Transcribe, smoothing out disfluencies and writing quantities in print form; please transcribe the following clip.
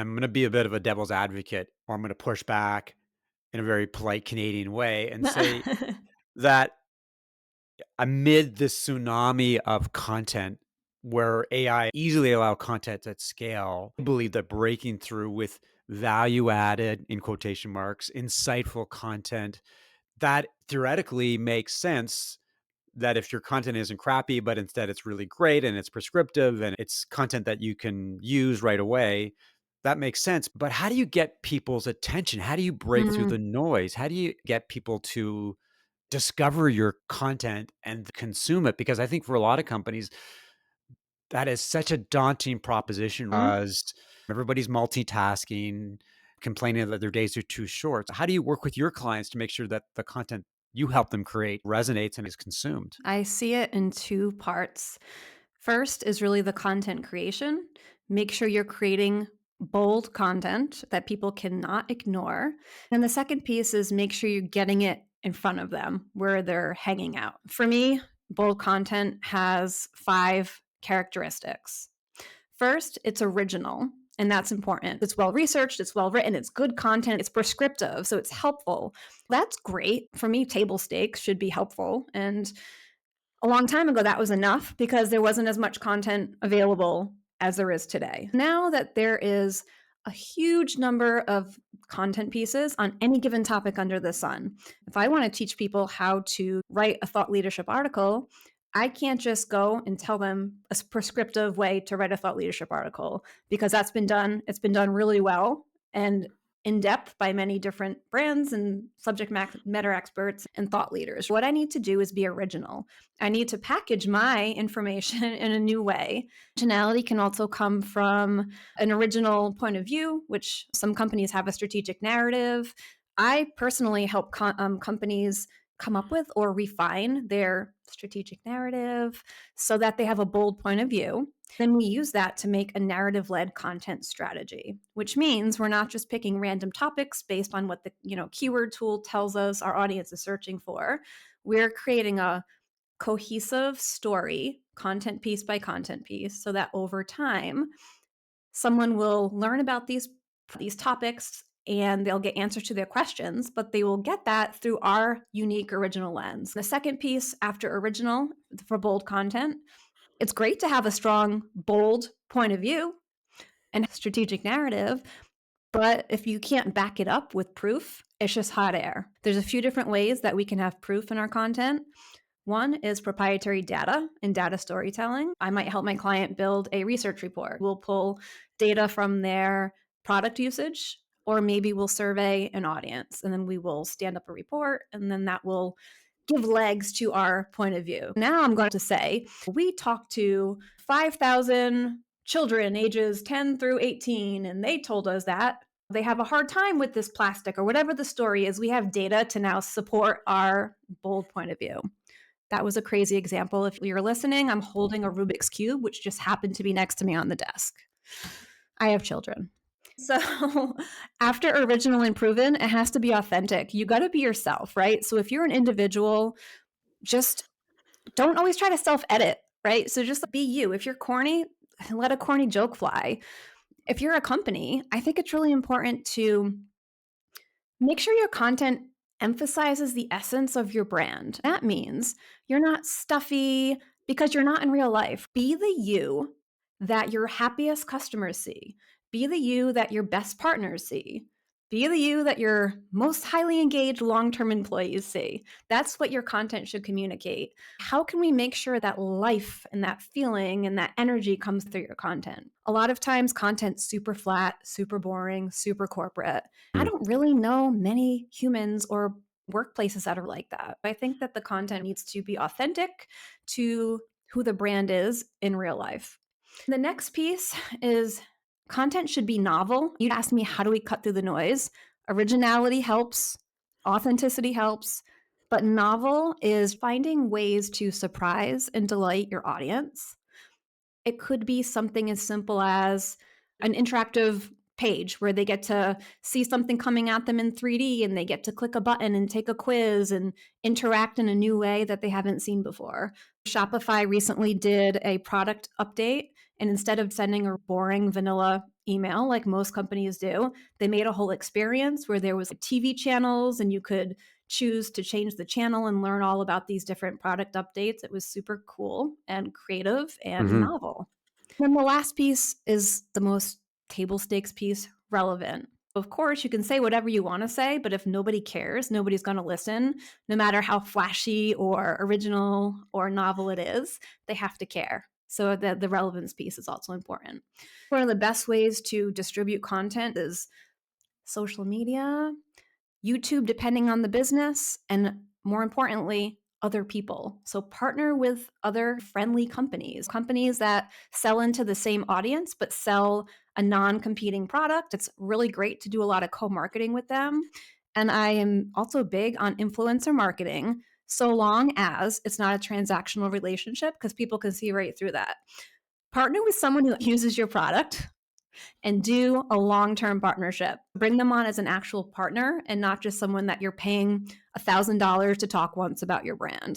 I'm going to be a bit of a devil's advocate, or I'm going to push back in a very polite Canadian way and say that amid this tsunami of content where AI easily allow content at scale, I believe that breaking through with value added, in quotation marks, insightful content that theoretically makes sense, that if your content isn't crappy, but instead it's really great and it's prescriptive and it's content that you can use right away, that makes sense. But how do you get people's attention? How do you break through Mm, the noise? How do you get people to discover your content and consume it? Because I think for a lot of companies, that is such a daunting proposition mm. as everybody's multitasking, complaining that their days are too short. How do you work with your clients to make sure that the content you help them create resonates and is consumed? I see it in two parts. First is really the content creation. Make sure you're creating bold content that people cannot ignore. And the second piece is make sure you're getting it in front of them where they're hanging out. For me, bold content has five characteristics. First, it's original, and that's important. It's well researched, it's well written, it's good content, it's prescriptive, so it's helpful. That's great. For me, table stakes should be helpful. And a long time ago, that was enough because there wasn't as much content available as there is today. Now that there is a huge number of content pieces on any given topic under the sun, if I want to teach people how to write a thought leadership article, I can't just go and tell them a prescriptive way to write a thought leadership article because that's been done. It's been done really well and in depth by many different brands and subject matter experts and thought leaders. What I need to do is be original. I need to package my information in a new way. Originality can also come from an original point of view, which some companies have a strategic narrative. I personally help companies come up with or refine their strategic narrative so that they have a bold point of view. Then we use that to make a narrative led content strategy, which means we're not just picking random topics based on what the keyword tool tells us our audience is searching for. We're creating a cohesive story, content piece by content piece, so that over time someone will learn about these topics and they'll get answers to their questions, but they will get that through our unique original lens. The second piece after original for bold content, it's great to have a strong, bold point of view and strategic narrative, but if you can't back it up with proof, it's just hot air. There's a few different ways that we can have proof in our content. One is proprietary data and data storytelling. I might help my client build a research report. We'll pull data from their product usage, or maybe we'll survey an audience and then we will stand up a report and then that will give legs to our point of view. Now I'm going to say we talked to 5,000 children ages 10 through 18, and they told us that they have a hard time with this plastic or whatever the story is. We have data to now support our bold point of view. That was a crazy example. If you're listening, I'm holding a Rubik's Cube, which just happened to be next to me on the desk. I have children. So after original and proven, it has to be authentic. You got to be yourself, right? So if you're an individual, just don't always try to self edit, right? So just be you. If you're corny, let a corny joke fly. If you're a company, I think it's really important to make sure your content emphasizes the essence of your brand. That means you're not stuffy because you're not in real life. Be the you that your happiest customers see. Be the you that your best partners see. Be the you that your most highly engaged long term employees see. That's what your content should communicate. How can we make sure that life and that feeling and that energy comes through your content? A lot of times, content's super flat, super boring, super corporate. I Mm. don't really know many humans or workplaces that are like that. I think that the content needs to be authentic to who the brand is in real life. The next piece is content should be novel. You asked me, how do we cut through the noise? Originality helps, authenticity helps, but novel is finding ways to surprise and delight your audience. It could be something as simple as an interactive page where they get to see something coming at them in 3D and they get to click a button and take a quiz and interact in a new way that they haven't seen before. Shopify recently did a product update, and instead of sending a boring vanilla email like most companies do. They made a whole experience where there was TV channels and you could choose to change the channel and learn all about these different product updates. It was super cool and creative and Mhm. novel. Then the last piece is the most table stakes piece, relevant. Of course, you can say whatever you want to say, but if nobody cares, nobody's going to listen, no matter how flashy or original or novel it is, they have to care. So the relevance piece is also important. One of the best ways to distribute content is social media, YouTube, depending on the business, and more importantly, other people. So partner with other friendly companies, companies that sell into the same audience, but sell a non competing product. It's really great to do a lot of co marketing with them. And I am also big on influencer marketing, so long as it's not a transactional relationship, because people can see right through that. Partner with someone who uses your product and do a long term partnership. Bring them on as an actual partner and not just someone that you're paying $1,000 to talk once about your brand.